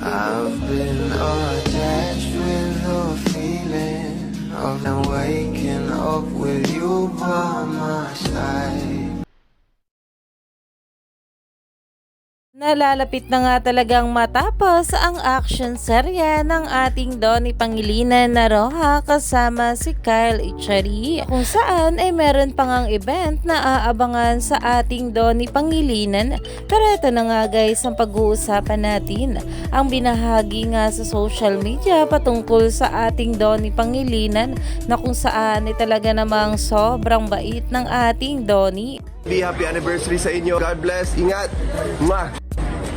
I've been attached with the feeling of now waking up with you by my side. Nalalapit na nga talagang matapos ang action serye ng ating Donnie Pangilinan na Roja kasama si Kyle Echari, kung saan ay meron pang ang event na aabangan sa ating Donnie Pangilinan. Pero ito na nga guys ang pag-uusapan natin, ang binahagi nga sa social media patungkol sa ating Donnie Pangilinan na kung saan ay talaga namang sobrang bait ng ating Donnie. Happy anniversary sa inyo. God bless. Ingat. Mwah.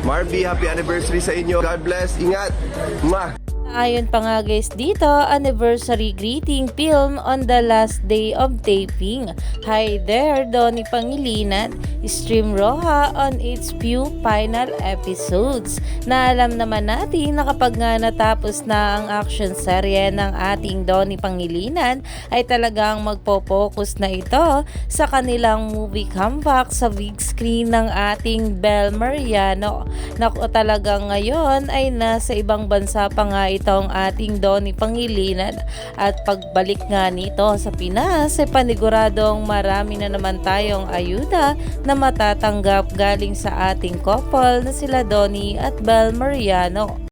Marby, happy anniversary sa inyo. God bless. Ingat. Mwah. Ayon pa nga guys dito, anniversary greeting film on the last day of taping. Hi there, Donnie Pangilinan. Stream Roja on its few final episodes. Na alam naman natin na kapag nga natapos na ang action serye ng ating Donnie Pangilinan ay talagang magpo-focus na ito sa kanilang movie comeback sa big screen ng ating Bel Mariano. Naku, talagang ngayon ay nasa ibang bansa pa nga itong ating Donnie Pangilinan at pagbalik nga nito sa Pinas ay paniguradong marami na naman tayong ayuda na matatanggap galing sa ating couple na sila Donnie at Bel Mariano.